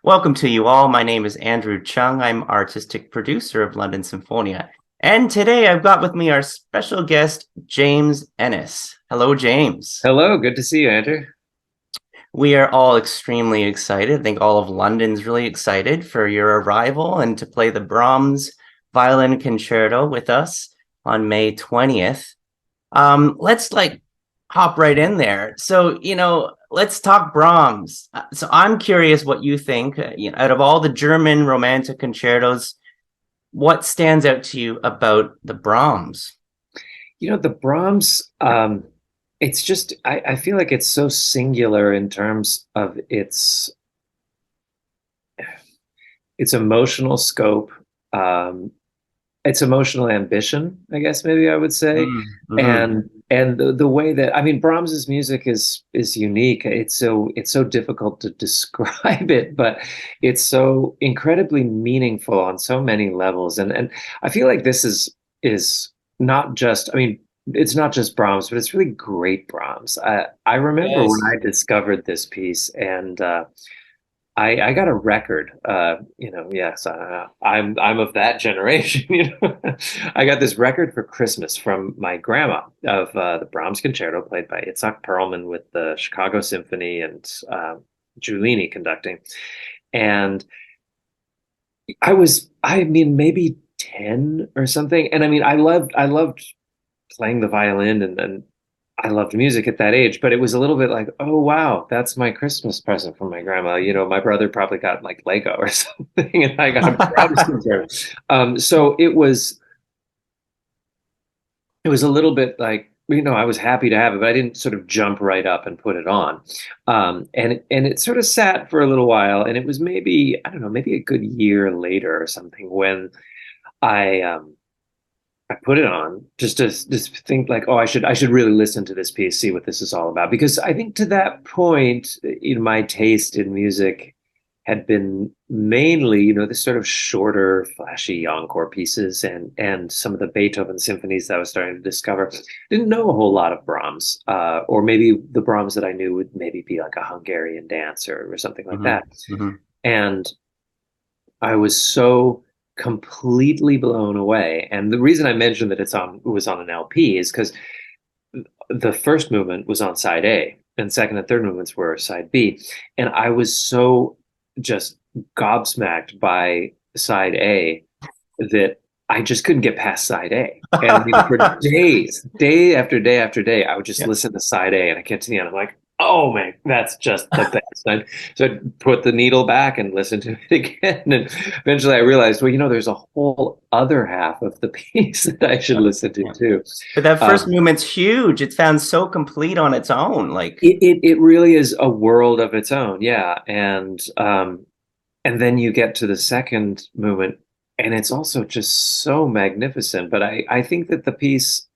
Welcome to you all. My name is Andrew Chung. I'm artistic producer of London Symphonia. And today I've got with me our special guest, James Ehnes. Hello, James. Hello, good to see you, Andrew. We are all extremely excited. I think all of London's really excited for your arrival and to play the Brahms Violin Concerto with us on May 20th. Let's hop right in there. So, let's talk Brahms. So I'm curious what you think, out of all the German romantic concertos, what stands out to you about the Brahms? The Brahms, it's just, I feel like it's so singular in terms of its emotional scope, um, its emotional ambition, I guess maybe I would say. Mm-hmm. And the way that Brahms's music is unique. It's so difficult to describe it, but it's so incredibly meaningful on so many levels. And I feel like this is not just, it's not just Brahms, but it's really great Brahms. I remember when Yes. I discovered this piece, and I got a record. Yes, I'm of that generation. I got this record for Christmas from my grandma of the Brahms Concerto played by Itzhak Perlman with the Chicago Symphony and Giulini conducting. And maybe 10 or something. And I loved playing the violin, and I loved music at that age, but it was a little bit like, oh wow, that's my Christmas present from my grandma. My brother probably got like Lego or something, and I got a Brahms concerto. So it was a little bit like, I was happy to have it, but I didn't sort of jump right up and put it on. And it sort of sat for a little while, and it was maybe, I don't know, maybe a good year later or something when I put it on just think like, oh, I should really listen to this piece, see what this is all about. Because I think to that point, my taste in music had been mainly, this sort of shorter, flashy encore pieces, and some of the Beethoven symphonies that I was starting to discover. Didn't know a whole lot of Brahms, or maybe the Brahms that I knew would maybe be like a Hungarian dance or something like Mm-hmm. that. Mm-hmm. And I was so completely blown away. And the reason I mentioned that it was on an LP is because the first movement was on side A, and second and third movements were side B. And I was so just gobsmacked by side A that I just couldn't get past side A. And for days, day after day after day, I would just Yeah. listen to side A, and I get to the end, I'm like, oh man, that's just the best. So I'd put the needle back and listen to it again. And eventually I realized, well, there's a whole other half of the piece that I should listen to Yeah. too. But that first Um, movement's huge. It sounds so complete on its own. it really is a world of its own, yeah. And then you get to the second movement, and it's also just so magnificent. But I think that the piece,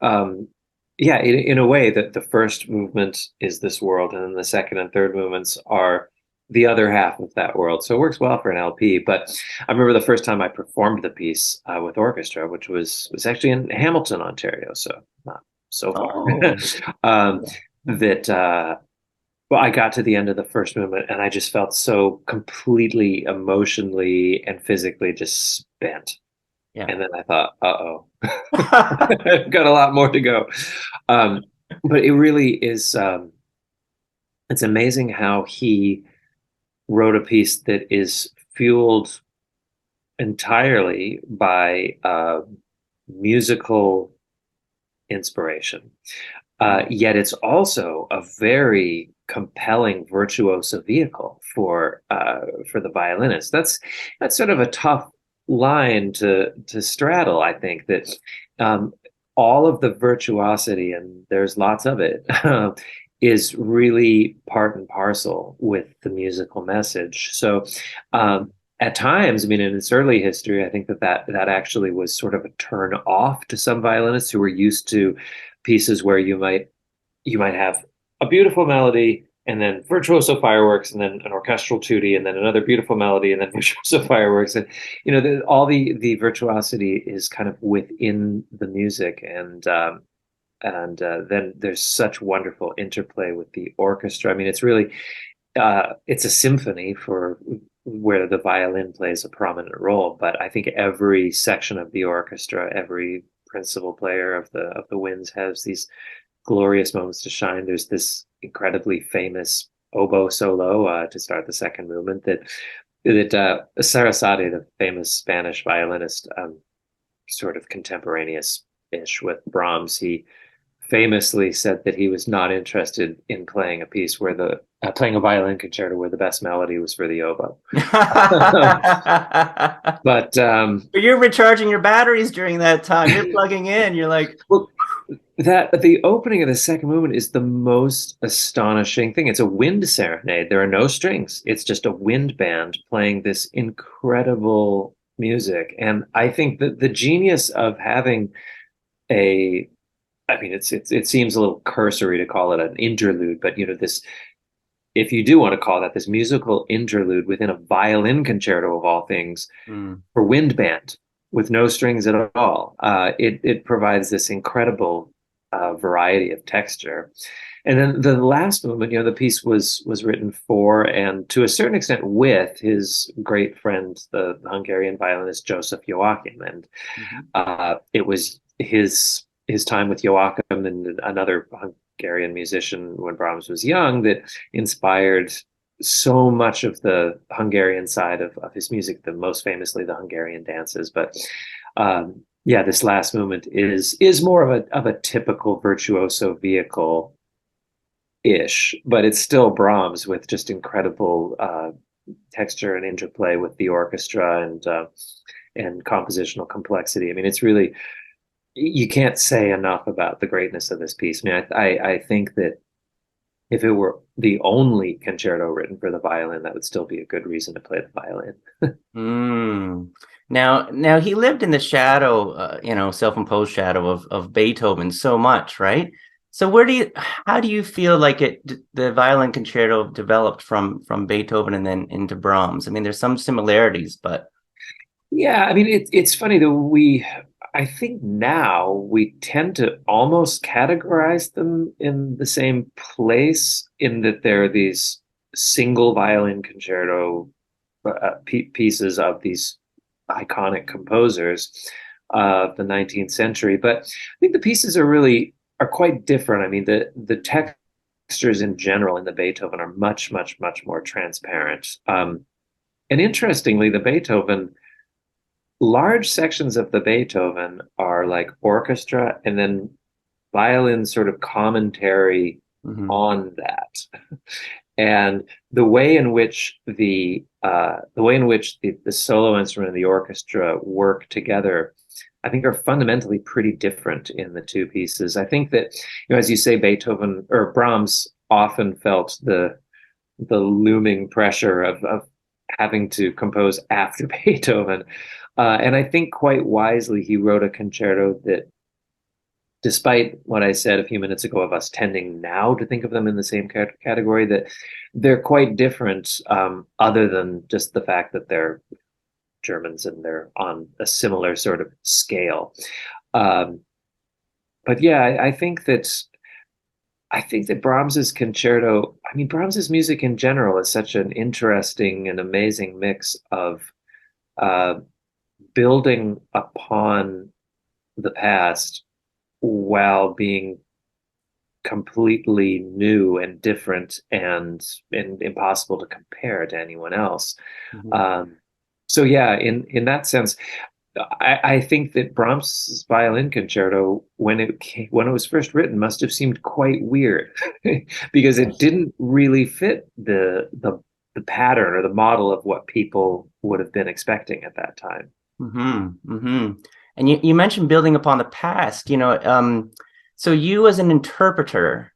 yeah, in a way, that the first movement is this world, and then the second and third movements are the other half of that world. So it works well for an LP. But I remember the first time I performed the piece with orchestra, which was actually in Hamilton, Ontario, so not so far. Oh, um, that well, I got to the end of the first movement, and I just felt so completely emotionally and physically just spent. yeah. And then I thought, uh-oh, I've got a lot more to go. Um, but it really is, it's amazing how he wrote a piece that is fueled entirely by musical inspiration. Yet it's also a very compelling virtuoso vehicle for the violinist. That's sort of a tough line to straddle. I think that um, all of the virtuosity, and there's lots of it, is really part and parcel with the musical message. So at times, in its early history, I think that actually was sort of a turn off to some violinists who were used to pieces where you might have a beautiful melody, and then virtuoso fireworks, and then an orchestral tutti, and then another beautiful melody, and then virtuoso fireworks. And all the virtuosity is kind of within the music. And then there's such wonderful interplay with the orchestra. It's really it's a symphony for where the violin plays a prominent role, but I think every section of the orchestra, every principal player of the winds has these glorious moments to shine. There's this incredibly famous oboe solo to start the second movement that Sarasate, the famous Spanish violinist, sort of contemporaneous-ish with Brahms, he famously said that he was not interested in playing a piece where the playing a violin concerto where the best melody was for the oboe. But But you're recharging your batteries during that time. You're plugging in. You're like, well, that the opening of the second movement is the most astonishing thing. It's a wind serenade. There are no strings. It's just a wind band playing this incredible music. And I think that the genius of having a I mean, it seems a little cursory to call it an interlude, but this, if you do want to call that this musical interlude within a violin concerto of all things mm, for wind band with no strings at all, it provides this incredible variety of texture. And then the last movement, the piece was written for and to a certain extent with his great friend, the Hungarian violinist Joseph Joachim, and mhm. it was his time with Joachim and another Hungarian musician when Brahms was young that inspired so much of the Hungarian side of his music, the most famously the Hungarian dances. But yeah, this last movement is more of a typical virtuoso vehicle ish, but it's still Brahms with just incredible texture and interplay with the orchestra and compositional complexity. I mean, it's really you can't say enough about the greatness of this piece. I mean, I think that if it were the only concerto written for the violin, that would still be a good reason to play the violin. Mm. Now he lived in the shadow, self-imposed shadow of Beethoven so much, right? So how do you feel like the violin concerto developed from Beethoven and then into Brahms? I mean, there's some similarities, but Yeah, I mean, it's funny that I think now we tend to almost categorize them in the same place in that there are these single violin concerto pieces of these iconic composers of the 19th century. But I think the pieces are quite different. I mean, the textures in general in the Beethoven are much, much, much more transparent. And interestingly, the Beethoven large sections of the Beethoven are like orchestra and then violin sort of commentary mhm. on that. And the way in which the solo instrument and the orchestra work together, I think are fundamentally pretty different in the two pieces. I think that, as you say, Beethoven or Brahms often felt the looming pressure of having to compose after Beethoven. And I think quite wisely, he wrote a concerto that, despite what I said a few minutes ago of us tending now to think of them in the same category, that they're quite different, other than just the fact that they're Germans and they're on a similar sort of scale. Um, but yeah, I think that Brahms's concerto, I mean, Brahms's music in general is such an interesting and amazing mix of uh, building upon the past while being completely new and different and impossible to compare to anyone else. Mhm. Um, so yeah, in that sense, I think that Brahms' violin concerto, when it was first written, must have seemed quite weird because it Yes. didn't really fit the pattern or the model of what people would have been expecting at that time. And you mentioned building upon the past, so you as an interpreter,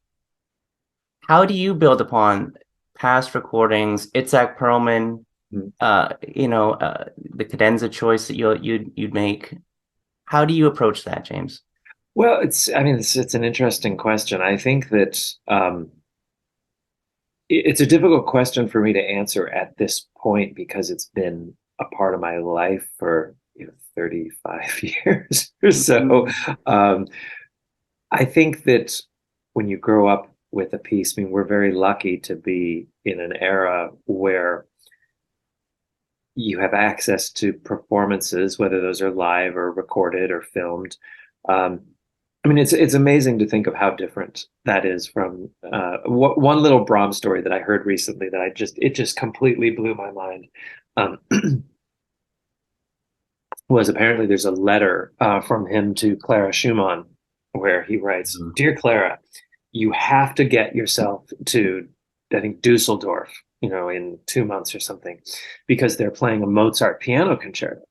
how do you build upon past recordings, Itzhak Perlman, Mm. the cadenza choice that you'd make? How do you approach that, James? Well, I mean, it's an interesting question. I think that it's a difficult question for me to answer at this point because it's been a part of my life for 35 years or so. Mhm. Um, I think that when you grow up with a piece, I mean, we're very lucky to be in an era where you have access to performances, whether those are live or recorded or filmed. Um, I mean, it's amazing to think of how different that is from one little Brahms story that I heard recently that it just completely blew my mind. Um, was apparently there's a letter from him to Clara Schumann where he writes, Mhm. "Dear Clara, you have to get yourself to, I think, Dusseldorf, in 2 months or something, because they're playing a Mozart piano concerto."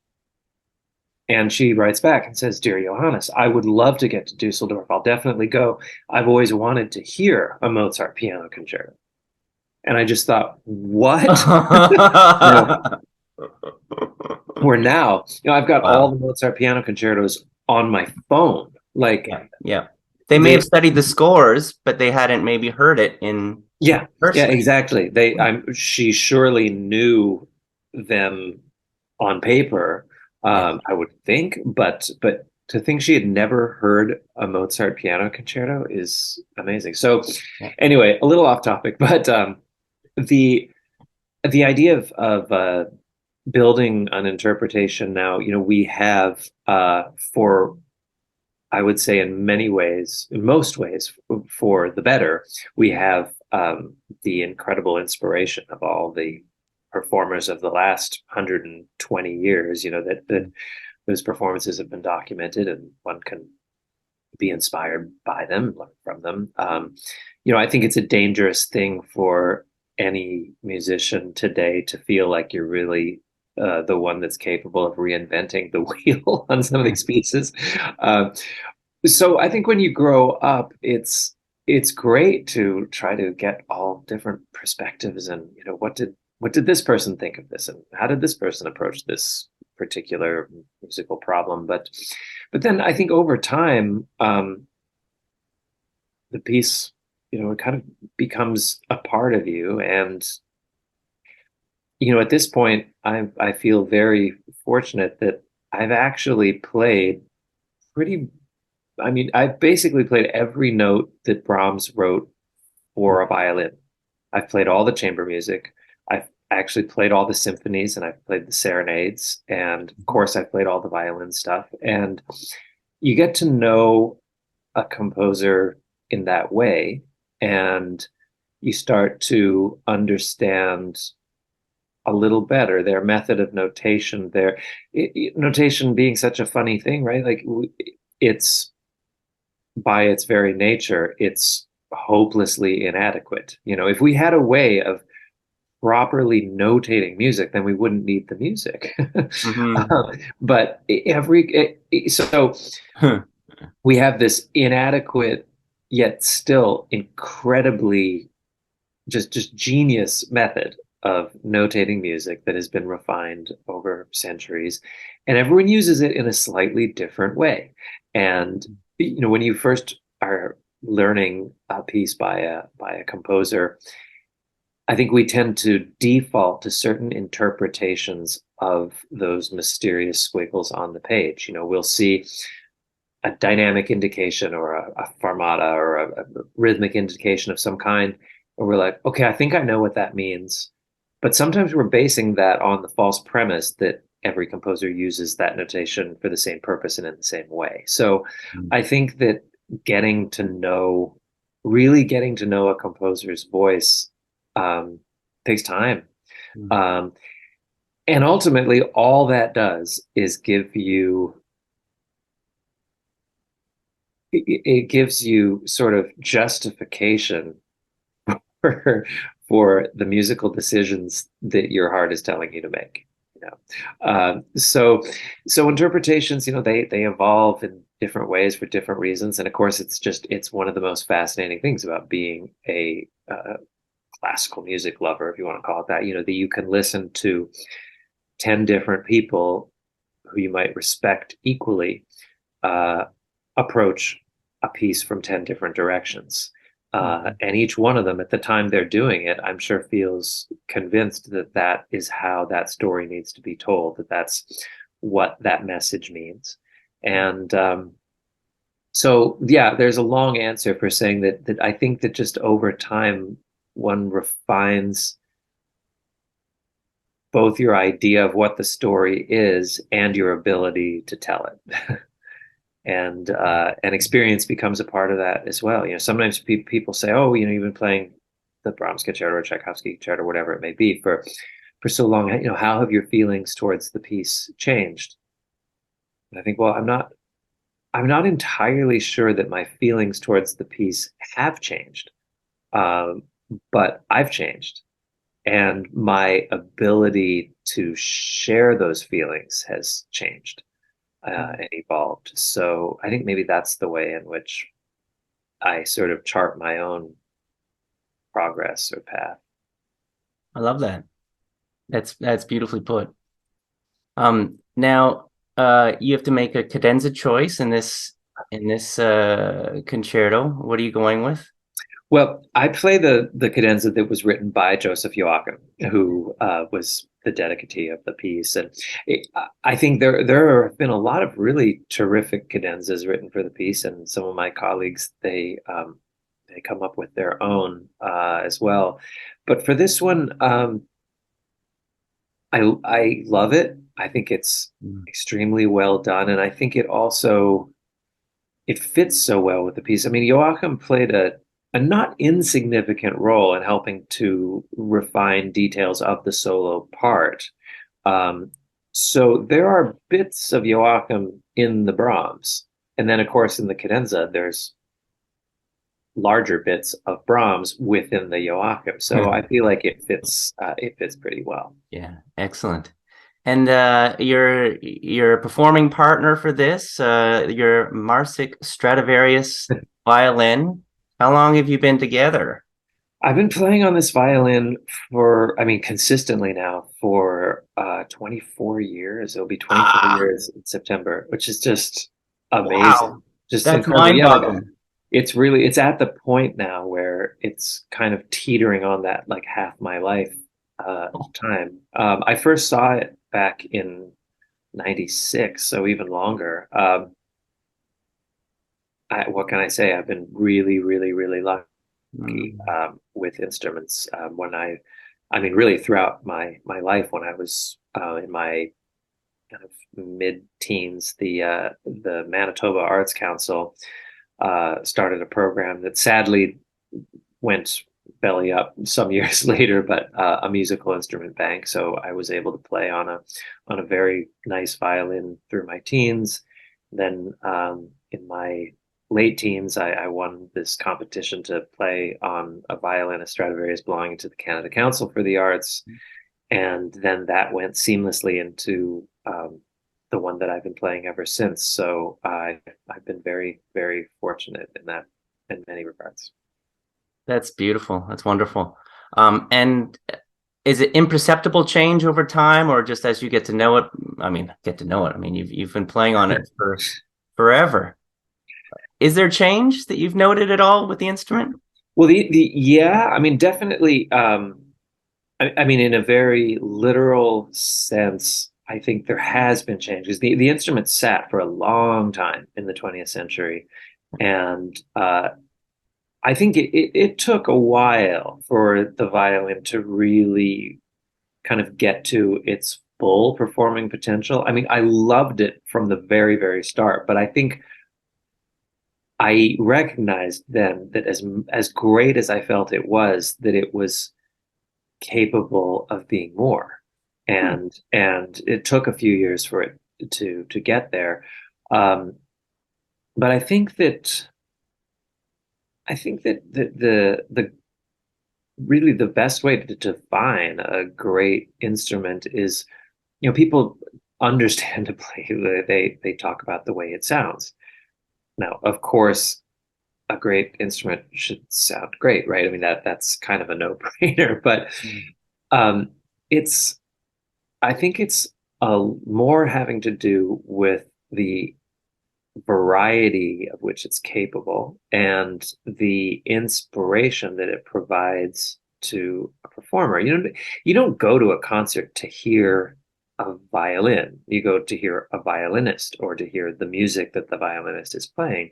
And she writes back and says, "Dear Johannes, I would love to get to Dusseldorf. I'll definitely go. I've always wanted to hear a Mozart piano concerto." And I just thought, what? Where, where now, I've got all the Wow. Mozart piano concertos on my phone. Like, Yeah. Yeah. They may have they, studied the scores, but they hadn't maybe heard it in yeah, yeah, person. exactly. She surely knew them on paper, Yeah. I would think, but to think she had never heard a Mozart piano concerto is amazing. So, Yeah. anyway, a little off topic, but the the idea of building an interpretation now, we have for, I would say, in many ways, in most ways, for the better, we have the incredible inspiration of all the performers of the last 120 years, that those performances have been documented and one can be inspired by them, learn from them. I think it's a dangerous thing for any musician today to feel like you're really the one that's capable of reinventing the wheel on some of these pieces. Uh, so I think when you grow up, it's great to try to get all different perspectives and what did this person think of this and how did this person approach this particular musical problem. But then I think over time, the piece, it kind of becomes a part of you. And at this point, I feel very fortunate that I've actually played pretty. I mean, I've basically played every note that Brahms wrote for a violin. I've played all the chamber music. I've actually played all the symphonies and I've played the serenades. And of course, I've played all the violin stuff. And you get to know a composer in that way. And you start to understand a little better their method of notation, notation being such a funny thing, right? Like it's by its very nature, it's hopelessly inadequate. If we had a way of properly notating music, then we wouldn't need the music. Hmm. But so we have this inadequate yet still incredibly just genius method of notating music that has been refined over centuries, and everyone uses it in a slightly different way. And when you first are learning a piece by a composer, I think we tend to default to certain interpretations of those mysterious squiggles on the page. We'll see a dynamic indication or a fermata or a rhythmic indication of some kind, and we're like, okay, I think I know what that means. But sometimes we're basing that on the false premise that every composer uses that notation for the same purpose and in the same way. So I think that getting to know, really getting to know a composer's voice um, takes time. Um, and ultimately, all that does is it gives you sort of justification for, for the musical decisions that your heart is telling you to make. You know, so interpretations, they evolve in different ways for different reasons, and of course, it's one of the most fascinating things about being a classical music lover, if you want to call it that. That you can listen to 10 different people who you might respect equally uh, approach a piece from 10 different directions. And each one of them, at the time they're doing it, I'm sure feels convinced that that is how that story needs to be told, that that's what that message means. And so, yeah, there's a long answer for saying that I think that just over time, one refines both your idea of what the story is and your ability to tell it. And experience becomes a part of that as well. Sometimes people say, "Oh, you've been playing the Brahms concerto or Tchaikovsky concerto, or whatever it may be, for so long. How have your feelings towards the piece changed?" And I think, well, I'm not entirely sure that my feelings towards the piece have changed, um, but I've changed, and my ability to share those feelings has changed and evolved. So I think maybe that's the way in which I sort of chart my own progress or path. I love that. That's beautifully put. Now, you have to make a cadenza choice in this concerto. What are you going with? Well, I play the cadenza that was written by Joseph Joachim, who was the dedicatee of the piece, and I think there have been a lot of really terrific cadenzas written for the piece, and some of my colleagues they come up with their own as well. But for this one, I love it. I think it's Mm. extremely well done, and I think it fits so well with the piece. I mean, Joachim played a not insignificant role in helping to refine details of the solo part. Um, so there are bits of Joachim in the Brahms, and then of course in the cadenza there's larger bits of Brahms within the Joachim. So I feel like it fits pretty well. Yeah, excellent. And your performing partner for this, your Marsick Stradavarius violin. How long have you been together? I've been playing on this violin for, I mean, consistently now for 24 years. It'll be 24 Ah, years in September, which is just amazing. wow. Just That's incredible. Yeah, like mind-boggling. it's at the point now where it's kind of teetering on that like half my life time. I first saw it back in 96, so even longer. What can I say? I've been really, really, really lucky Mm, with instruments. I mean, really throughout my life, when I was in my kind of mid-teens, the Manitoba Arts Council started a program that sadly went belly up some years later, but a musical instrument bank. So I was able to play on a very nice violin through my teens. Then in my late teens, I won this competition to play on a violin, a Stradivarius belonging to the Canada Council for the Arts, and then that went seamlessly into the one that I've been playing ever since. So I've been very, very fortunate in that in many regards. that's beautiful. That's wonderful. And is it imperceptible change over time, or just as you get to know it? I mean, get to know it. I mean, you've been playing on it for forever. Is there change that you've noted at all with the instrument? Well, the yeah, I mean, definitely. I mean, in a very literal sense, I think there has been changes. The instrument sat for a long time in the 20th century, and I think it took a while for the violin to really kind of get to its full performing potential. I mean, I loved it from the very, very start, but I think I recognized then that as great as I felt it was, that it was capable of being more. Hmm. And it took a few years for it to get there. Um, but I think that the really the best way to define a great instrument is, people understand to play. They talk about the way it sounds. Now, of course, a great instrument should sound great, right? I mean, that's kind of a no-brainer, but um, it's I think it's more having to do with the variety of which it's capable and the inspiration that it provides to a performer. You don't go to a concert to hear a violin. You go to hear a violinist or to hear the music that the violinist is playing.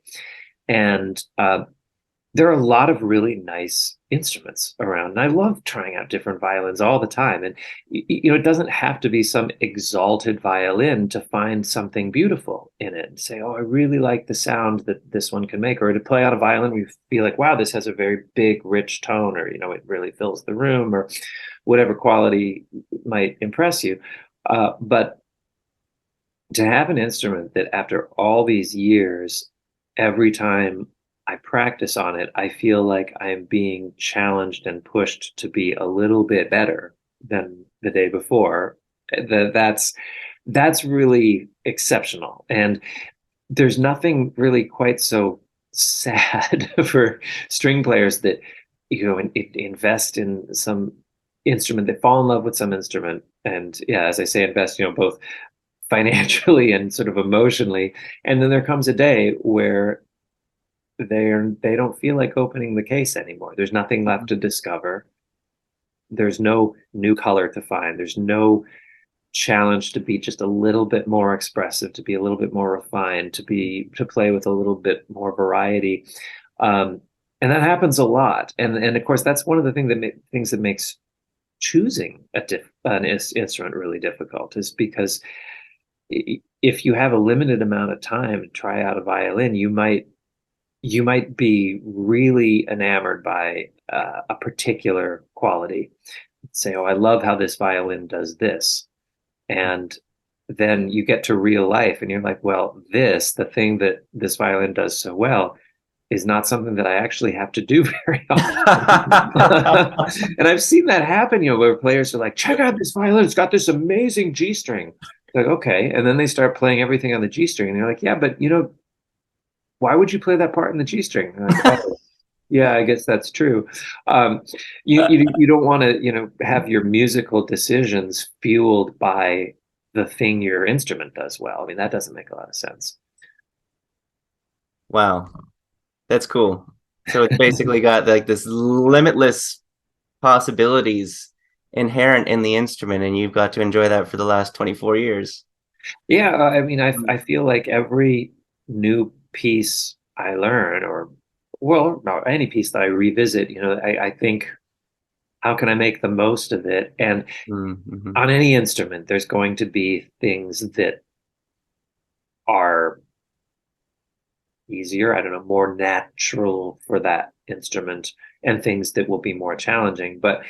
And there are a lot of really nice instruments around, and I love trying out different violins all the time. And it doesn't have to be some exalted violin to find something beautiful in it and say, oh, I really like the sound that this one can make. Or to play on a violin where you feel like, wow, this has a very big rich tone, or it really fills the room, or whatever quality might impress you. But to have an instrument that after all these years, every time I practice on it, I feel like I'm being challenged and pushed to be a little bit better than the day before. That's really exceptional. And there's nothing really quite so sad for string players that invest in some instrument, they fall in love with some instrument, and yeah, as I say, invest, both financially and sort of emotionally, and then there comes a day where they don't feel like opening the case anymore. There's nothing left to discover. There's no new color to find. There's no challenge to be just a little bit more expressive, to be a little bit more refined, to play with a little bit more variety. And that happens a lot. And of course, that's one of the things that makes choosing an instrument really difficult, is because if you have a limited amount of time to try out a violin, you might be really enamored by a particular quality. Say, oh, I love how this violin does this. And then you get to real life and you're like, well, the thing that this violin does so well is not something that I actually have to do very often. And I've seen that happen, where players are like, check out this violin, it's got this amazing G string. Like, okay. And then they start playing everything on the G string. And you're like, yeah, but why would you play that part in the G string? Like, oh, yeah, I guess that's true. You don't want to, have your musical decisions fueled by the thing your instrument does well. I mean, that doesn't make a lot of sense. Wow, that's cool. So it's basically got like this limitless possibilities inherent in the instrument, and you've got to enjoy that for the last 24 years. Yeah, I mean, I feel like every new piece I learn, or well, no, any piece that I revisit, I think, how can I make the most of it? And Mm-hmm. on any instrument, there's going to be things that are easier, I don't know, more natural for that instrument, and things that will be more challenging. But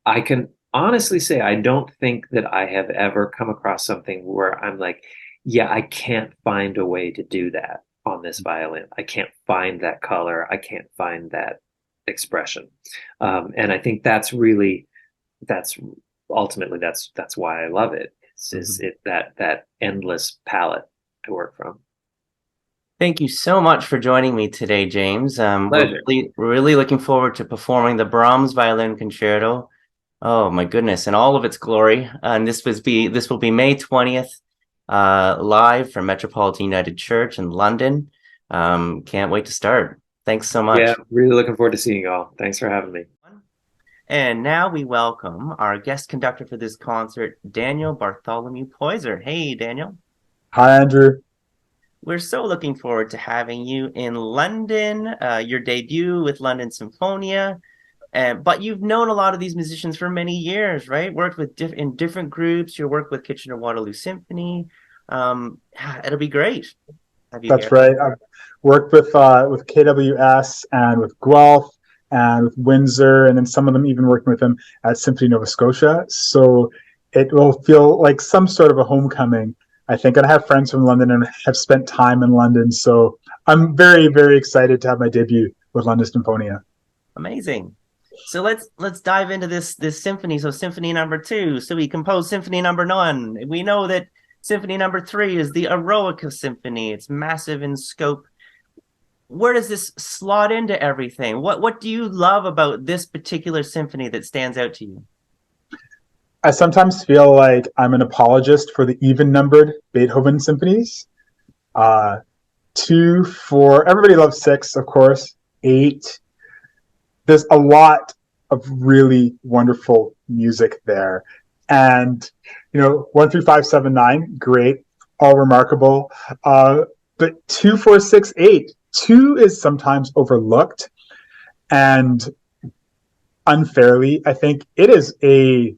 I can honestly say I don't think that I have ever come across something where I'm like, yeah, I can't find a way to do that on this violin. I can't find that color. I can't find that expression. And I think that's ultimately that's why I love it. Is Mm-hmm. it that endless palette to work from. Thank you so much for joining me today, James. Pleasure. We're really looking forward to performing the Brahms Violin Concerto. Oh my goodness, in all of its glory. And this will be May 20th, live from Metropolitan United Church in London. Can't wait to start. Thanks so Yeah, much. really looking forward to seeing you all. Thanks for having me. And now we welcome our guest conductor for this concert, Daniel Bartholomew-Poyser. Hey, Daniel. Hi, Andrew. We're so looking forward to having you in London, your debut with London Symphonia. But you've known a lot of these musicians for many years, right? Worked with in different groups. You worked with Kitchener-Waterloo Symphony. It'll be great. Have you That's here? right. I've worked with KWS and with Guelph and with Windsor, and then some of them even working with them at Symphony Nova Scotia. So it will feel like some sort of a homecoming, I think. And I have friends from London and have spent time in London. So I'm very, very excited to have my debut with London Symphonia. Amazing. So let's dive into this symphony. So Symphony Number 2. So we composed Symphony Number 1. We know that Symphony Number 3 is the Eroica Symphony. It's massive in scope. Where does this slot into everything? What do you love about this particular symphony that stands out to you? I sometimes feel like I'm an apologist for the even numbered Beethoven symphonies. Uh, 2, 4, everybody loves 6, of course. 8, there's a lot of really wonderful music there. And, 1 through 5, 7, 9, great, all remarkable. But 2, 4, 6, 8, 2 is sometimes overlooked. And unfairly, I think it is a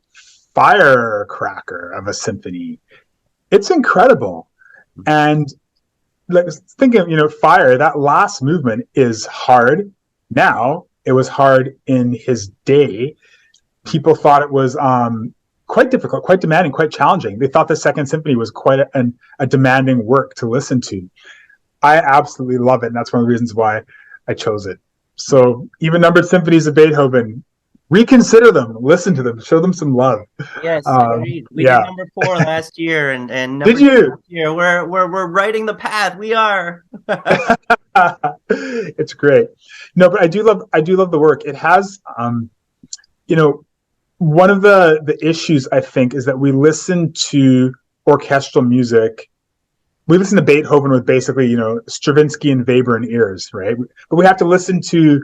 firecracker of a symphony. It's incredible. And like thinking, fire, that last movement is hard. Now, it was hard in his day. People thought it was quite difficult, quite demanding, quite challenging. They thought the Second Symphony was quite a demanding work to listen to. I absolutely love it, and that's one of the reasons why I chose it. So even numbered symphonies of Beethoven, reconsider them, listen to them, show them some love. Yes, agreed. We did number 4 last year, and number did you? Last year. We're writing the path. We are. It's great. No, but I do love the work. It has, one of the issues I think is that we listen to orchestral music. We listen to Beethoven with basically, Stravinsky and Weber in ears, right? But we have to listen to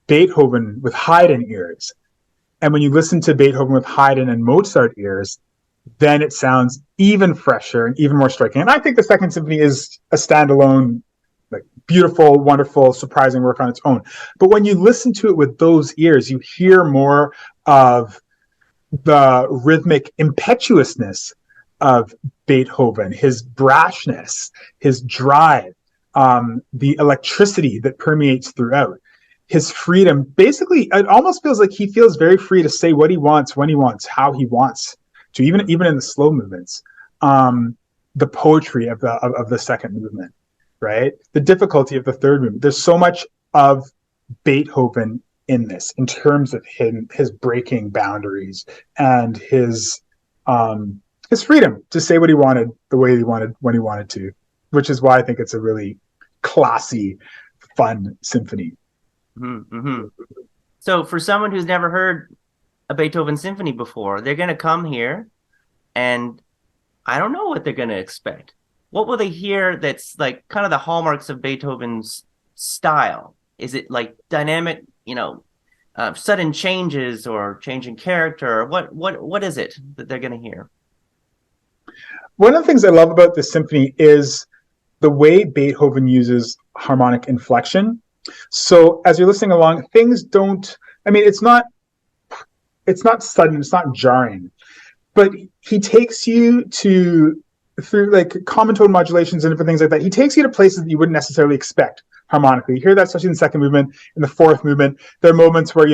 Beethoven with Haydn ears. And when you listen to Beethoven with Haydn and Mozart ears, then it sounds even fresher and even more striking. And I think the Second Symphony is a standalone, like, beautiful, wonderful, surprising work on its own. But when you listen to it with those ears, you hear more of the rhythmic impetuousness of Beethoven, his brashness, his drive, the electricity that permeates throughout, his freedom. Basically, it almost feels like he feels very free to say what he wants, when he wants, how he wants to, even in the slow movements. The poetry of the second movement, right? The difficulty of the third movement. There's so much of Beethoven in this, in terms of his breaking boundaries and his freedom to say what he wanted, the way he wanted, when he wanted to, which is why I think it's a really classy, fun symphony. Mm-hmm. So for someone who's never heard a Beethoven symphony before, they're going to come here and I don't know what they're going to expect. What will they hear that's like kind of the hallmarks of Beethoven's style? Is it like dynamic, sudden changes or changing character? What is it that they're going to hear? One of the things I love about this symphony is the way Beethoven uses harmonic inflection. So as you're listening along, things don't, it's not sudden, it's not jarring, but he takes you through like common tone modulations and different things like that. He takes you to places that you wouldn't necessarily expect harmonically. You hear that especially in the second movement, in the fourth movement. There are moments where,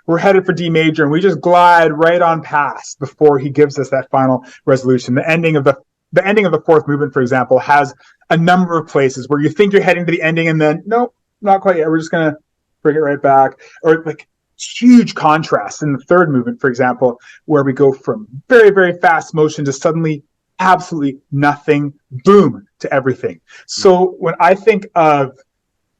we're headed for D major and we just glide right on past before he gives us that final resolution. The ending of the fourth movement, for example, has a number of places where you think you're heading to the ending and then, nope, not quite yet. We're just going to bring it right back. Or like huge contrast in the third movement, for example, where we go from very, very fast motion to suddenly absolutely nothing, boom, to everything. So when I think of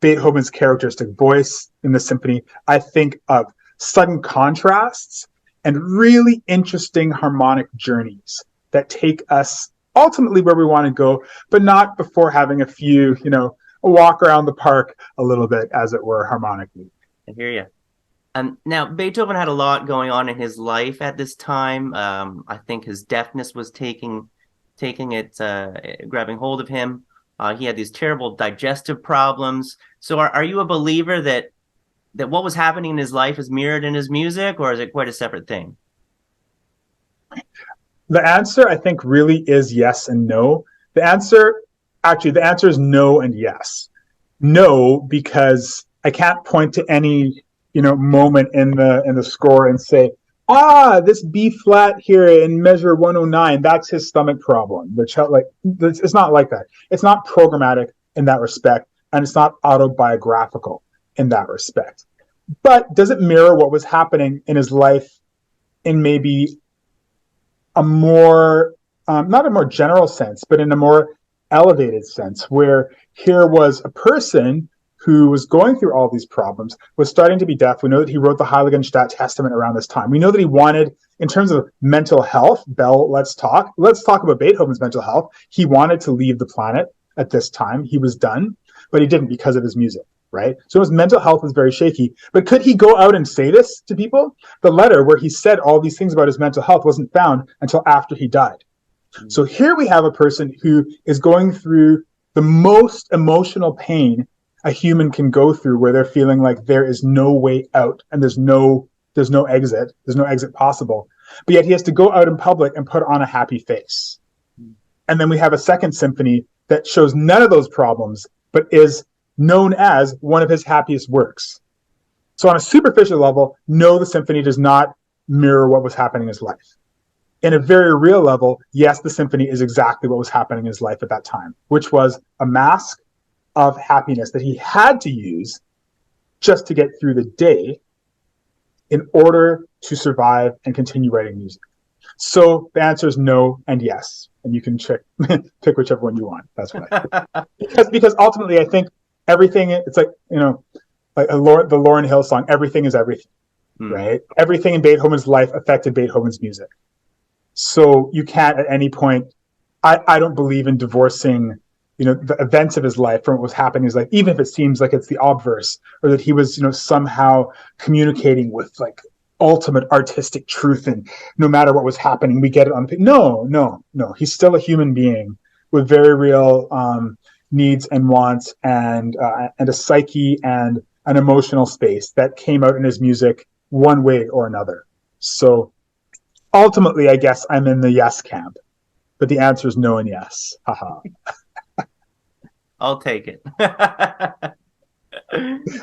Beethoven's characteristic voice in the symphony, I think of sudden contrasts and really interesting harmonic journeys that take us ultimately where we want to go, but not before having a few, a walk around the park a little bit, as it were, harmonically. I hear you. Now, Beethoven had a lot going on in his life at this time. I think his deafness was taking it, grabbing hold of him. He had these terrible digestive problems. So are you a believer that what was happening in his life is mirrored in his music, or is it quite a separate thing? The answer, I think, really is yes and no. The answer is no and yes. No, because I can't point to any, moment in the score and say, this B flat here in measure 109, that's his stomach problem. Which, it's not like that. It's not programmatic in that respect, and it's not autobiographical in that respect. But does it mirror what was happening in his life in maybe a more, not a more general sense, but in a more elevated sense, where here was a person who was going through all these problems, was starting to be deaf. We know that he wrote the Heiligenstadt Testament around this time. We know that he wanted, in terms of mental health, Bell, let's talk about Beethoven's mental health. He wanted to leave the planet at this time. He was done, but he didn't because of his music, right? So his mental health was very shaky. But could he go out and say this to people? The letter where he said all these things about his mental health wasn't found until after he died. Mm-hmm. So here we have a person who is going through the most emotional pain a human can go through where they're feeling like there is no way out and there's no exit possible. But yet he has to go out in public and put on a happy face. And then we have a second symphony that shows none of those problems, but is known as one of his happiest works. So on a superficial level, no, the symphony does not mirror what was happening in his life. In a very real level, yes, the symphony is exactly what was happening in his life at that time, which was a mask of happiness that he had to use just to get through the day in order to survive and continue writing music. So the answer is no and yes, and you can pick whichever one you want. That's why. because ultimately, I think everything. It's like like the Lauryn Hill song. Everything is everything, right? Everything in Beethoven's life affected Beethoven's music. So you can't at any point. I don't believe in divorcing, the events of his life from what was happening in his life, even if it seems like it's the obverse or that he was, somehow communicating with like ultimate artistic truth, and no matter what was happening, we get it on the page. No. He's still a human being with very real needs and wants, and a psyche and an emotional space that came out in his music one way or another. So ultimately, I guess I'm in the yes camp, but the answer is no and yes. Haha. I'll take it.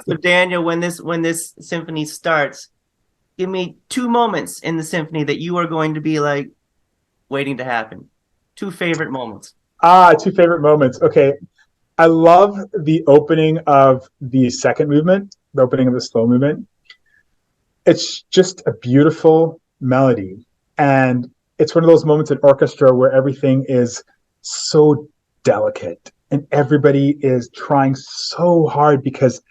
So Daniel, when this symphony starts, give me 2 moments in the symphony that you are going to be like waiting to happen. 2 favorite moments. 2 favorite moments. Okay. I love the opening of the second movement, the opening of the slow movement. It's just a beautiful melody. And it's one of those moments in orchestra where everything is so delicate and everybody is trying so hard because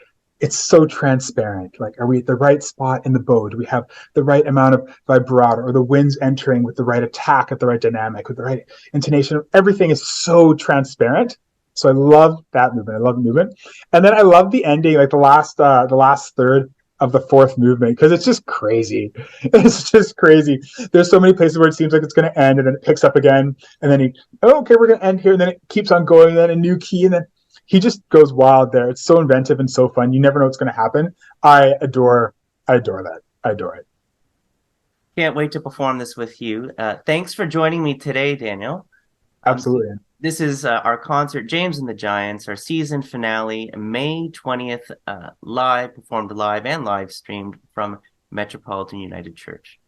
it's so transparent. Like, are we at the right spot in the bow? Do we have the right amount of vibrato? Or the wind's entering with the right attack at the right dynamic, with the right intonation? Everything is so transparent. So I love that movement. I love the movement. And then I love the ending, like the last third of the fourth movement, because it's just crazy. It's just crazy. There's so many places where it seems like it's going to end, and then it picks up again, and then okay, we're going to end here, and then it keeps on going, and then a new key, and then he just goes wild there. It's so inventive and so fun. You never know what's going to happen. I adore that. I adore it. Can't wait to perform this with you. Thanks for joining me today, Daniel. Absolutely. This is our concert, James and the Giants, our season finale, May 20th, performed live and live streamed from Metropolitan United Church.